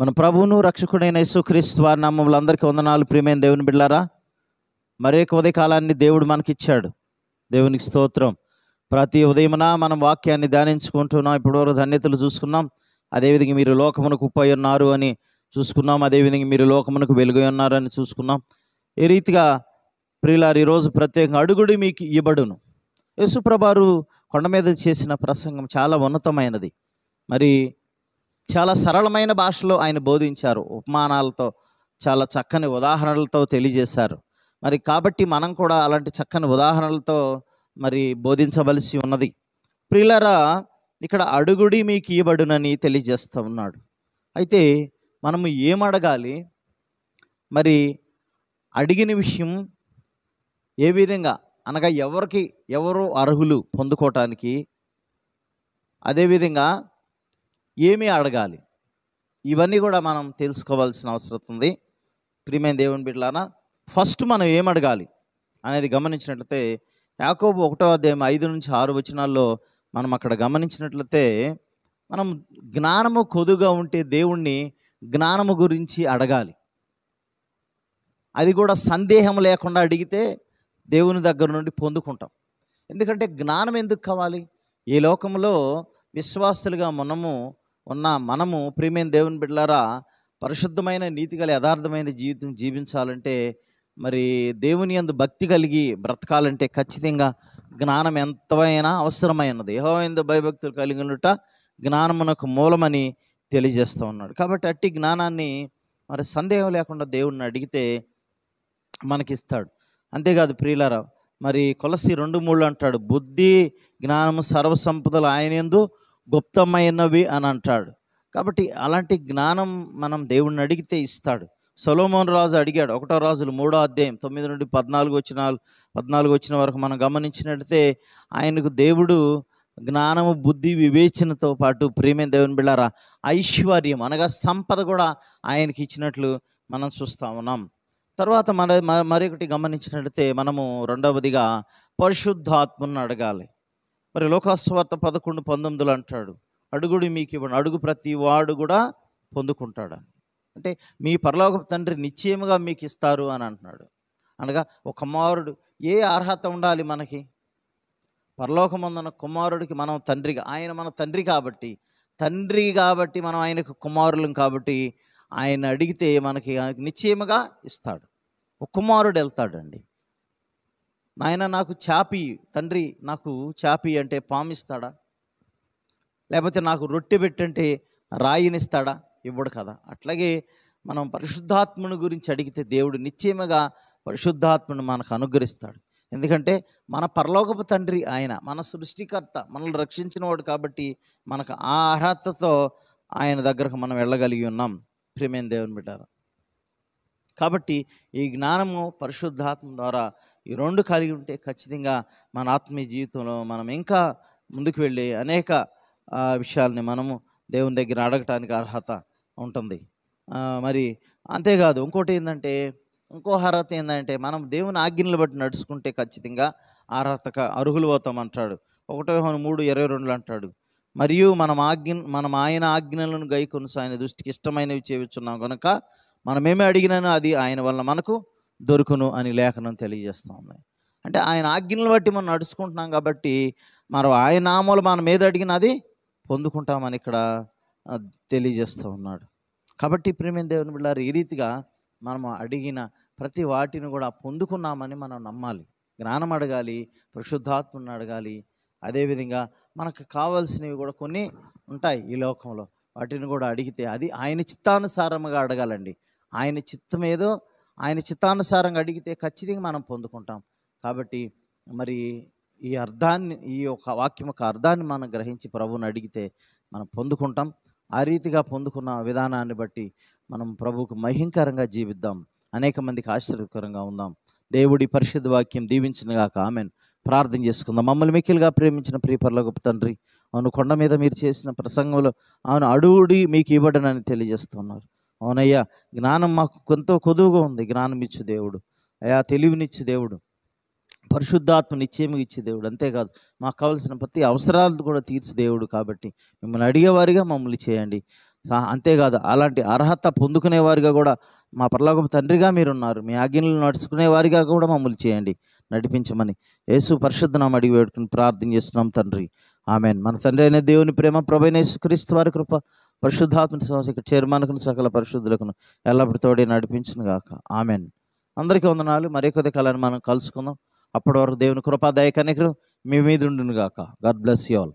మన ప్రభువును రక్షకుడైన యేసుక్రీస్తు వారి నామములో అందరికీ వందనాలు. ప్రియమైన దేవుని బిడ్డలారా, మరొక ఉదయ కాలాన్ని దేవుడు మనకిచ్చాడు. దేవునికి స్తోత్రం. ప్రతి ఉదయమున మనం వాక్యాన్ని ధ్యానించుకుంటున్నాం. ఇప్పటివరకు ధన్యతలు చూసుకున్నాం. అదేవిధంగా మీరు లోకమునకు ఉప్పై ఉన్నారు అని చూసుకున్నాం. అదేవిధంగా మీరు లోకమునకు వెలుగై ఉన్నారని చూసుకున్నాం. ఈ రీతిగా ప్రియులారు, ఈరోజు ప్రత్యేకంగా అడుగుడి మీకు ఇవ్వబడును. యేసుప్రభువారు కొండ మీద చేసిన ప్రసంగం చాలా ఉన్నతమైనది. మరి చాలా సరళమైన భాషలో ఆయన బోధించారు. ఉపమానాలతో, చాలా చక్కని ఉదాహరణలతో తెలియజేశారు. మరి కాబట్టి మనం కూడా అలాంటి చక్కని ఉదాహరణలతో మరి బోధించవలసి ఉన్నది. ప్రియులారా, ఇక్కడ అడుగుడి మీకు ఇవ్వబడునని తెలియజేస్తూ ఉన్నాడు. అయితే మనము ఏమడగాలి, మరి అడిగిన విషయం ఏ విధంగా అనగా ఎవరు అర్హులు పొందుకోవటానికి, అదేవిధంగా ఏమి అడగాలి, ఇవన్నీ కూడా మనం తెలుసుకోవాల్సిన అవసరం ఉంది. ప్రియమైన దేవుని బిడ్డలారా, ఫస్ట్ మనం ఏం అడగాలి అనేది గమనించినట్లయితే యాకోబు 1వ అధ్యాయం 5-6 వచనాల్లో మనం అక్కడ గమనించినట్లయితే, మనం జ్ఞానము కొదుగా ఉంటే దేవుణ్ణి జ్ఞానము గురించి అడగాలి. అది కూడా సందేహం లేకుండా అడిగితే దేవుని దగ్గర నుండి పొందుకుంటాం. ఎందుకంటే జ్ఞానం ఎందుకు కావాలి? ఈ లోకంలో విశ్వాసులుగా మనము ప్రియమైన దేవుని బిడ్డలారా, పరిశుద్ధమైన నీతిగల యథార్థమైన జీవితం జీవించాలంటే, మరి దేవుని యందు భక్తి కలిగి బ్రతకాలంటే ఖచ్చితంగా జ్ఞానం ఎంతైనా అవసరమైనది. యెహోవా యందు భయభక్తులు కలిగి ఉండుట జ్ఞానమునకు మూలమని తెలియజేస్తూ ఉన్నాడు. కాబట్టి అట్టి జ్ఞానాన్ని మరి సందేహం లేకుండా దేవుణ్ణి అడిగితే మనకిస్తాడు. అంతేకాదు ప్రియులారా, మరి కొలస్సీ 2:3 అంటాడు, బుద్ధి జ్ఞానము సర్వసంపదలు ఆయన యందు గుప్తమైనవి అని అంటాడు. కాబట్టి అలాంటి జ్ఞానం మనం దేవుణ్ణి అడిగితే ఇస్తాడు. సొలొమోను రాజు అడిగాడు. 1వ రాజులు 3వ అధ్యాయం 9-14 వచ్చిన వరకు మనం గమనించినట్లయితే, ఆయనకు దేవుడు జ్ఞానము, బుద్ధి, వివేచనతో పాటు ప్రియమైన దేవుని బిడ్డలారా ఐశ్వర్యం అనగా సంపద కూడా ఆయనకి ఇచ్చినట్లు మనం చూస్తూ ఉన్నాం. తర్వాత మరొకటి గమనించినట్లయితే మనము రెండవదిగా పరిశుద్ధాత్మను అడగాలి. మరి లోకాసువార్త 11:19 అంటాడు, అడుగుడి మీకు ఇవ్వను, అడుగు ప్రతి వాడు కూడా పొందుకుంటాడు. అంటే మీ పరలోకపు తండ్రి నిశ్చయముగా మీకు ఇస్తారు అని అంటున్నాడు. అనగా ఒక కుమారుడు, ఏ అర్హత ఉండాలి మనకి? పరలోకమందున్న కుమారుడికి మనం తండ్రిగా, ఆయన మన తండ్రి కాబట్టి మనం ఆయనకు కుమారులం కాబట్టి ఆయన అడిగితే మనకి నిశ్చయముగా ఇస్తాడు. ఒక కుమారుడు వెళ్తాడండి, నాయన నాకు చాపి, తండ్రి నాకు చాపి అంటే పామిస్తాడా? లేకపోతే నాకు రొట్టె పెట్టంటే రాయినిస్తాడా? ఇవ్వడు కదా. అట్లాగే మనం పరిశుద్ధాత్మను గురించి అడిగితే దేవుడు నిశ్చయముగా పరిశుద్ధాత్మను మనకు అనుగ్రహిస్తాడు. ఎందుకంటే మన పరలోకపు తండ్రి ఆయన, మన సృష్టికర్త, మనల్ని రక్షించిన వాడు కాబట్టి మనకు ఆ అర్హతతో ఆయన దగ్గరకు మనం వెళ్ళగలిగి ఉన్నాం. ప్రియమైన దేవుని బిడ్డలారా, కాబట్టి ఈ జ్ఞానము పరిశుద్ధాత్మ ద్వారా ఈ రెండు కలిగి ఉంటే ఖచ్చితంగా మన ఆత్మీయ జీవితంలో మనం ఇంకా ముందుకు వెళ్ళి అనేక విషయాల్ని మనము దేవుని దగ్గర అడగటానికి అర్హత ఉంటుంది. మరి అంతేకాదు ఇంకో అర్హత ఏంటంటే మనం దేవుని ఆజ్ఞలు బట్టి నడుచుకుంటే ఖచ్చితంగా అర్హులు అవుతాం అంటాడు. 1 యోహాను 3:22 అంటాడు, మరియు మనం ఆయన ఆజ్ఞలను గైకొనుచు ఆయన దృష్టికి ఇష్టమైనవి చేయుచున్నాం కనుక మనమేమి అడిగినానో అది ఆయన వల్ల మనకు దొరుకును అని లేఖనం తెలియజేస్తూ ఉంది. అంటే ఆయన ఆజ్ఞలను బట్టి మనం నడుచుకుంటున్నాం కాబట్టి మనం ఆయన నామములో మనం ఏది అడిగినా అది పొందుకుంటామని ఇక్కడ తెలియజేస్తూ ఉన్నాడు. కాబట్టి ప్రియమైన దేవుని బిడ్డలారా, ఈ రీతిగా మనం అడిగిన ప్రతి వాటిని కూడా పొందుకున్నామని మనం నమ్మాలి. జ్ఞానం అడగాలి, పరిశుద్ధాత్మను అడగాలి. అదేవిధంగా మనకు కావాల్సినవి కూడా కొన్ని ఉంటాయి ఈ లోకంలో, వాటిని కూడా అడిగితే అది ఆయన చిత్తానుసారంగా అడగాలండి. ఆయన చిత్తం ఏదో ఆయన చిత్తానుసారంగా అడిగితే ఖచ్చితంగా మనం పొందుకుంటాం. కాబట్టి మరి ఈ యొక్క వాక్యం యొక్క అర్థాన్ని మనం గ్రహించి ప్రభువుని అడిగితే మనం పొందుకుంటాం. ఆ రీతిగా పొందుకున్న విధానాన్ని బట్టి మనం ప్రభువుకు మహింకరంగా జీవిద్దాం, అనేక మందికి ఆశ్చర్యకరంగా ఉందాం. దేవుడి పరిశుద్ధ వాక్యం దీవించినగాక. ఆమెన్. ప్రార్థన చేసుకుందాం. మమ్మల్ని మిక్కిలిగా ప్రేమించిన ప్రియ పరలోకపు తండ్రి, అవును కొండ మీద మీరు చేసిన ప్రసంగంలో అవును అడుగుడి మీకు ఇవ్వడనని తెలియజేస్తున్నారు. అవునయ్యా, జ్ఞానం మాకు ఎంతో కొదువుగా ఉంది. జ్ఞానం ఇచ్చు దేవుడు అయ్యా, తెలివినిచ్చు దేవుడు, పరిశుద్ధాత్మ నిశ్చయము ఇచ్చే దేవుడు. అంతేకాదు మాకు కావాల్సిన ప్రతి అవసరాలు కూడా తీర్చు దేవుడు. కాబట్టి మిమ్మల్ని అడిగేవారిగా మమ్మల్ని చేయండి. అంతేకాదు అలాంటి అర్హత పొందుకునే వారిగా కూడా మా పరలోకపు తండ్రిగా మీరున్నారు. మీ ఆజ్ఞలను నడుచుకునే వారిగా కూడా మమ్మల్ని చేయండి, నడిపించమని యేసు పరిశుద్ధ నామమున అడిగి వేడుకుని ప్రార్థన చేస్తున్నాం తండ్రి. ఆమెన్. మన తండ్రి అయిన దేవుని ప్రేమ, ప్రభువైన యేసుక్రీస్తు వారి కృప, పరిశుద్ధాత్మ సహవాసం చైర్మన్కును సకల పరిశుద్ధులకును ఎల్లప్పుడూ తోడే నడిపించును గాక. ఆమెన్. అందరికీ వందనాలు. మరి కొద్ది కాలాన్ని మనం కలుసుకుందాం. అప్పటి వరకు దేవుని కృపా దయ కనికరం మీ మీద ఉండును గాక. God bless you all.